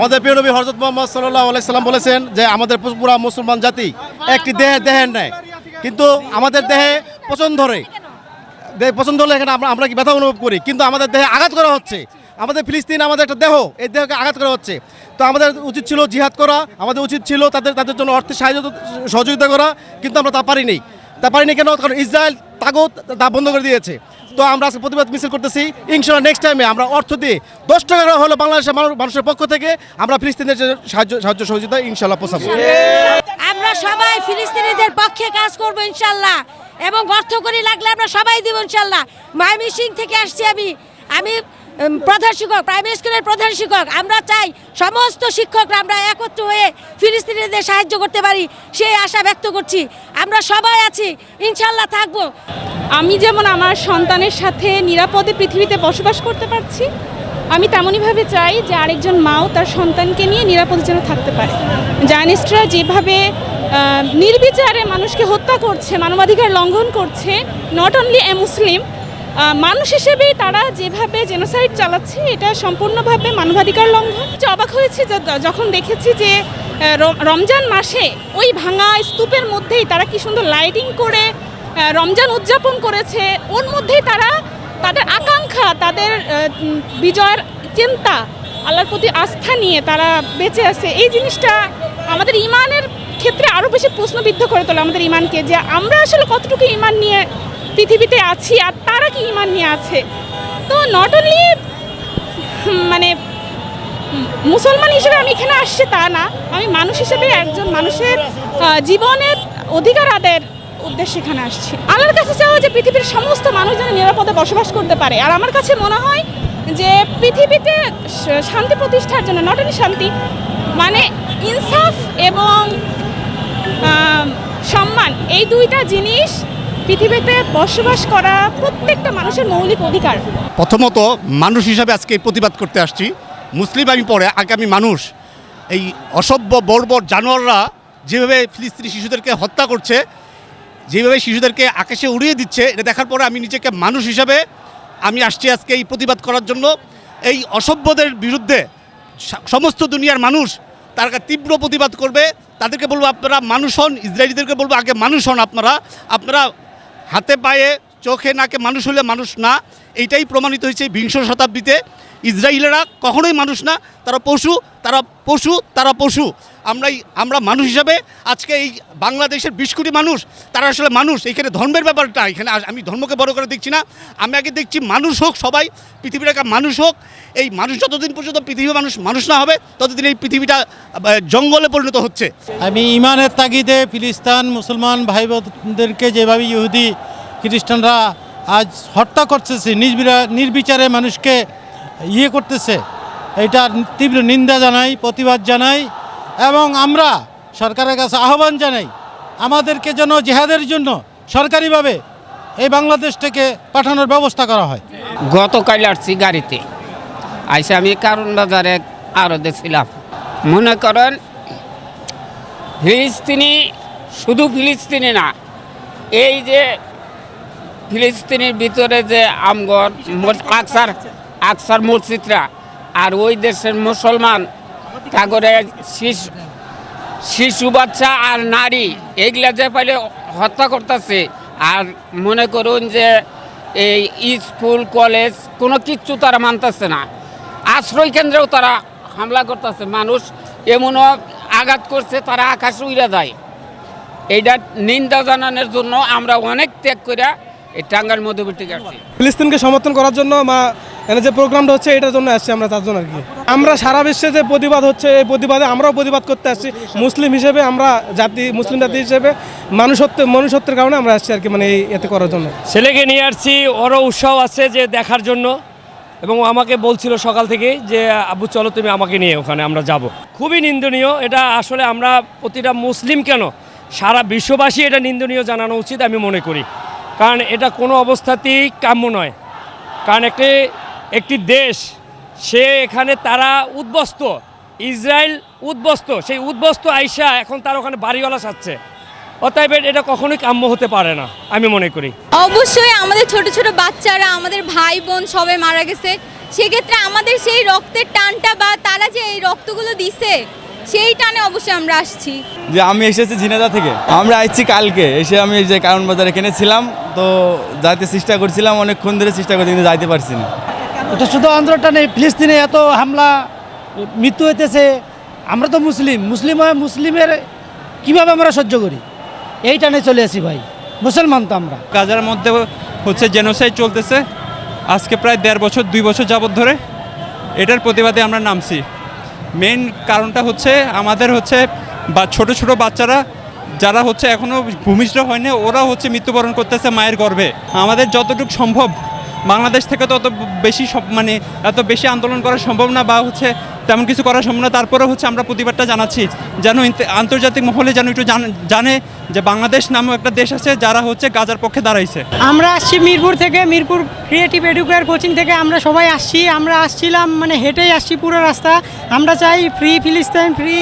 আমাদের প্রিয় নবী হযরত মুহাম্মদ সাল্লাল্লাহু আলাইহি সাল্লাম বলেছেন যে আমাদের পুরা মুসলমান জাতি একটি দেহের ন্যায়, কিন্তু আমাদের দেহে পছন্দ ধরে, পছন্দ হলে এখানে আমরা কি ব্যথা অনুভব করি, কিন্তু আমাদের দেহে আঘাত করা হচ্ছে। আমাদের ফিলিস্তিন আমাদের একটা দেহ, এই দেহকে আঘাত করা হচ্ছে। তো আমাদের উচিত ছিল জিহাদ করা, আমাদের উচিত ছিল তাদের জন্য অর্থের সহযোগিতা করা, কিন্তু আমরা তা পারিনি। কেন? কারণ ইসরায়েল তাগুত তা বন্ধ করে দিয়েছে। তো আমরা আজকে প্রতিবাদ মিছিল করতেছি। ইনশাআল্লাহ নেক্সট টাইমে আমরা অর্থ দিয়ে 10 টাকা হলো বাংলাদেশের মানুষের পক্ষ থেকে আমরা ফিলিস্তিনের সাহায্য সহযোগিতা ইনশাআল্লাহ পৌঁছাবো। আমরা সবাই ফিলিস্তিনিদের পক্ষে কাজ করব ইনশাআল্লাহ, এবং অর্থ করি লাগলে আমরা সবাই দিব ইনশাআল্লাহ। ময়মনসিং থেকে আসছি আমি প্রধান শিক্ষক, প্রাইমারি স্কুলের প্রধান শিক্ষক। আমরা চাই সমস্ত শিক্ষকরা আমরা একত্র হয়ে ফিলিস্তিনিদের সাহায্য করতে পারি, সেই আশা ব্যক্ত করছি। আমরা সবাই আছি, ইনশাআল্লাহ থাকবো। আমি যেমন আমার সন্তানের সাথে নিরাপদে পৃথিবীতে বসবাস করতে পারছি, আমি তেমনইভাবে চাই যে আরেকজন মাও তার সন্তানকে নিয়ে নিরাপদে যেন থাকতে পারে। জায়নিস্টরা যেভাবে নির্বিচারে মানুষকে হত্যা করছে, মানবাধিকার লঙ্ঘন করছে, নট অনলি এ মুসলিম, মানুষ হিসেবেই তারা যেভাবে জেনোসাইড চালাচ্ছে, এটা সম্পূর্ণভাবে মানবাধিকার লঙ্ঘন। অবাক হয়েছে যখন দেখেছি যে রমজান মাসে ওই ভাঙা স্তূপের মধ্যেই তারা কি সুন্দর লাইটিং করে রমজান উদযাপন করেছে। ওর মধ্যেই তারা তাদের আকাঙ্ক্ষা, তাদের বিজয়ের চিন্তা, আল্লাহর প্রতি আস্থা নিয়ে তারা বেঁচে আছে। এই জিনিসটা আমাদের ইমানের ক্ষেত্রে আরও বেশি প্রশ্নবিদ্ধ করে তোলে আমাদের ইমানকে, যে আমরা আসলে কতটুকু ইমান নিয়ে পৃথিবীতে আছি আর তারা কি ইমান নিয়ে আছে। তো নট অনলি মানে মুসলমান হিসেবে আমি এখানে আসছি তা না, আমি মানুষ হিসেবে একজন মানুষের জীবনের অধিকার আদায়ের উদ্দেশ্যে এখানে আসছি। আল্লাহর কাছে চাওয়া যে পৃথিবীর সমস্ত মানুষ যেন নিরাপদে বসবাস করতে পারে। আর আমার কাছে মনে হয় যে পৃথিবীতে শান্তি প্রতিষ্ঠার জন্য, নট অনলি শান্তি, মানে ইনসাফ এবং সম্মান, এই দুইটা জিনিস পৃথিবীতে বসবাস করা প্রত্যেকটা মানুষের মৌলিক অধিকার। প্রথমত মানুষ হিসাবে আজকে প্রতিবাদ করতে আসছি। মুসলিম আমি পরে, আগে আমি মানুষ। এই অসভ্য বর্বর জানোয়াররা যেভাবে ফিলিস্তিনি শিশুদেরকে হত্যা করছে, যেভাবে শিশুদেরকে আকাশে উড়িয়ে দিচ্ছে, এটা দেখার পরে আমি নিজেকে মানুষ হিসাবে আমি আসছি আজকে এই প্রতিবাদ করার জন্য। এই অসভ্যদের বিরুদ্ধে সমস্ত দুনিয়ার মানুষ তার তীব্র প্রতিবাদ করবে। তাদেরকে বলবো আপনারা মানুষ হন, ইসরায়েলিদেরকে বলবো আগে মানুষ হন। আপনারা হাতে পায়ে চোখে নাকে মানুষ হলে মানুষ না, এইটাই প্রমাণিত হয়েছে বিংশ শতাব্দীতে। ইসরায়েলিরা কখনোই মানুষ না, তারা পশু। আমরা মানুষ হিসাবে আজকে এই বাংলাদেশের 20 কোটি মানুষ, তারা আসলে মানুষ। এইখানে ধর্মের ব্যাপারটা, এখানে আমি ধর্মকে বড় করে দেখছি না, আমি আগে দেখছি মানুষ হোক, সবাই পৃথিবীর একটা মানুষ হোক। এই মানুষ যতদিন পর্যন্ত পৃথিবীর মানুষ না হবে, ততদিন এই পৃথিবীটা জঙ্গলে পরিণত হচ্ছে। আমি ইমানের তাগিদে ফিলিস্তিন মুসলমান ভাই বোনদেরকে যেভাবে ইহুদি খ্রিস্টানরা আজ হত্যা করতেছে, নির্বিচারে মানুষকে করতেছে, এটা তীব্র নিন্দা জানাই, প্রতিবাদ জানাই, এবং আমরা সরকারের কাছে আহ্বান জানাই আমাদেরকে যেন জিহাদের জন্য সরকারিভাবে এই বাংলাদেশ থেকে পাঠানোর ব্যবস্থা করা হয়। গতকাল আসছি গাড়িতে, আইসা আমি কারণ বাজারে আড়তে ছিলাম। মনে করেন ফিলিস্তিনি, শুধু ফিলিস্তিনি না, এই যে ফিলিস্তিনির ভিতরে যে আমগর আকসার মসজিদরা, আর ওই দেশের মুসলমান তাগরে শিশু বাচ্চা আর নারী, এইগুলা যে পাইলে হত্যা করতেছে। আর মনে করুন যে এই স্কুল কলেজ কোনো কিচ্ছু তারা মানতেছে না, আশ্রয় কেন্দ্রেও তারা হামলা করতেছে। মানুষ এমনও আঘাত করছে, তারা আকাশে উড়ে যায়। এইটা নিন্দা জানানোর জন্য আমরা অনেক ত্যাগ করে এই টাঙ্গাইল মধ্যবর্তী আসছি। ফিলিস্তিনকে সমর্থন করার জন্য এখানে যে প্রোগ্রামটা হচ্ছে, এটার জন্য আসছি আমরা, তার জন্য আর কি। আমরা সারা বিশ্বে যে প্রতিবাদ হচ্ছে, এই প্রতিবাদে আমরাও প্রতিবাদ করতে আসছি। মুসলিম হিসেবে আমরা মুসলিম জাতি হিসেবে মনুষ্যত্বের কারণে আমরা আসছি আর কি, মানে এতে করার জন্য। ছেলেকে নিয়ে আসছি, ওরও উৎসাহ আছে যে দেখার জন্য, এবং আমাকে বলছিল সকাল থেকে যে আব্বু চলো তুমি আমাকে নিয়ে ওখানে আমরা যাব। খুবই নিন্দনীয় এটা, আসলে আমরা প্রতিটা মুসলিম কেন সারা বিশ্ববাসী এটা নিন্দনীয় জানানো উচিত আমি মনে করি। কারণ এটা কোনো অবস্থাতেই কাম্য নয়। কারণ একটি দেশ, সে এখানে তারা উদ্বস্ত, ইসরায়েল উদ্বস্ত, সেই উদ্বস্ত আইসা এখন তার ওখানে বাড়িওয়ালা সাজছে। অতএব এটা কখনোই কাম্য হতে পারে না আমি মনে করি। অবশ্যই আমাদের ছোট ছোট বাচ্চারা, আমাদের ভাই বোন সবাই মারা গেছে, সেক্ষেত্রে আমাদের সেই রক্তের টানটা বা তারা যে এই রক্তগুলো দিছে সেই টানে অবশ্যই আমরা আসছি। যে আমি এসেছি ঝিনাইদহ থেকে, আমরা আসছি কালকে এসে আমি এই যে কারণ বাজার এখানে ছিলাম, তো যাইতে চেষ্টা করছিলাম, অনেকক্ষণ ধরে চেষ্টা করছি কিন্তু যাইতে পারছি না। এটা শুধু আন্দোলনটা নেই, ফিলিস্তিনে এত হামলা মৃত্যু হইতেছে, আমরা তো মুসলিম হয়ে মুসলিমের কিভাবে আমরা সহ্য করি, এই টানে চলে আসি ভাই, মুসলমান তো আমরা। গাজার মধ্যে হচ্ছে জেনোসাইড চলতেছে আজকে প্রায় 1.5 বছর 2 বছর যাবত ধরে। এটার প্রতিবাদে আমরা নামছি। মেইন কারণটা হচ্ছে আমাদের হচ্ছে ছোট ছোট বাচ্চারা যারা হচ্ছে এখনও ভূমিষ্ঠ হয়নি, ওরা হচ্ছে মৃত্যুবরণ করতেছে মায়ের গর্ভে। আমাদের যতটুকু সম্ভব বাংলাদেশ থেকে তো এত বেশি আন্দোলন করা সম্ভব না, বা হচ্ছে তেমন কিছু করা সম্ভব না। তারপরে হচ্ছে আমরা প্রতিবাদটা জানাচ্ছি যেন আন্তর্জাতিক মহলে যেন একটু জানে যে বাংলাদেশ নামেও একটা দেশ আছে যারা হচ্ছে গাজার পক্ষে দাঁড়াইছে। আমরা আসছি মিরপুর থেকে, মিরপুর ক্রিয়েটিভ এডুকেয়ার কোচিং থেকে আমরা সবাই আসছি। আমরা আসছিলাম হেঁটেই আসছি পুরো রাস্তা। আমরা চাই ফ্রি ফিলিস্তিন, ফ্রি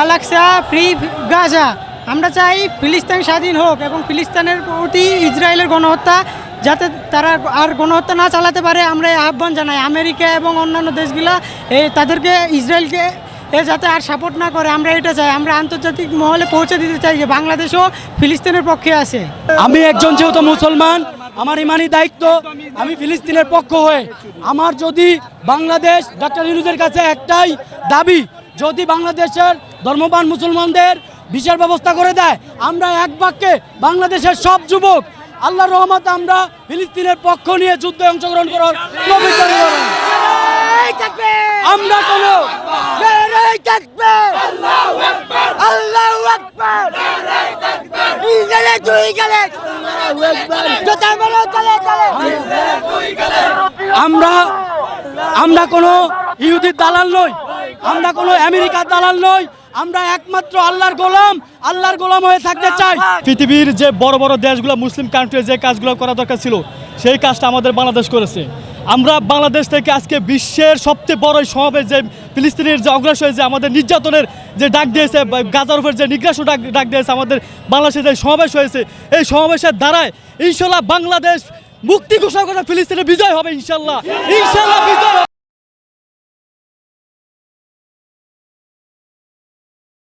আল-আকসা, ফ্রি গাজা। আমরা চাই ফিলিস্তিন স্বাধীন হোক এবং ফিলিস্তিনের প্রতি ইসরায়েলের গণহত্যা যাতে তারা আর গণহত্যা না চালাতে পারে আমরা এই আহ্বান জানাই। আমেরিকা এবং অন্যান্য দেশগুলা তাদেরকে ইসরায়েলকে যাতে আর সাপোর্ট না করে, আমরা এটা চাই। আমরা আন্তর্জাতিক মহলে পৌঁছে দিতে চাই যে বাংলাদেশও ফিলিস্তিনের পক্ষে আছে। আমি একজন যেহেতু মুসলমান, আমার ইমানি দায়িত্ব, আমি ফিলিস্তিনের পক্ষ হয়ে আমার যদি বাংলাদেশ ডক্টর ইউনূসের কাছে একটাই দাবি, যদি বাংলাদেশের ধর্মবান মুসলমানদের বিচার ব্যবস্থা করে দেয়, আমরা এক বাক্যে বাংলাদেশের সব যুবক আল্লাহর রহমতে আমরা ফিলিস্তিনের পক্ষ নিয়ে যুদ্ধে অংশগ্রহণ করার পবিত্র নিবেদন। আমরা কোনো আমরা কোনো ইহুদির দালাল নই, আমরা কোনো আমেরিকার দালাল নই, আমরা একমাত্র আল্লাহর গোলাম হয়ে থাকতে চাই। পৃথিবীর যে বড় বড় দেশগুলো, মুসলিম কান্ট্রি যে কাজগুলো করা দরকার ছিল সেই কাজটা আমাদের বাংলাদেশ করেছে। আমরা বাংলাদেশ থেকে আজকে বিশ্বের সবচেয়ে বড় সমাবেশ, যে ফিলিস্তিনের যে অগ্রাসর, যে আমাদের নির্যাতনের যে ডাক দিয়েছে, গাজার উপর যে নিগ্রাসন ডাক দিয়েছে, আমাদের বাংলাদেশে যে সমাবেশ হয়েছে, এই সমাবেশের দ্বারায় ইনশাল্লাহ বাংলাদেশ মুক্তি ঘোষণা করে ফিলিস্তিনের বিজয় হবে। ইনশাল্লাহ বিজয় হবে।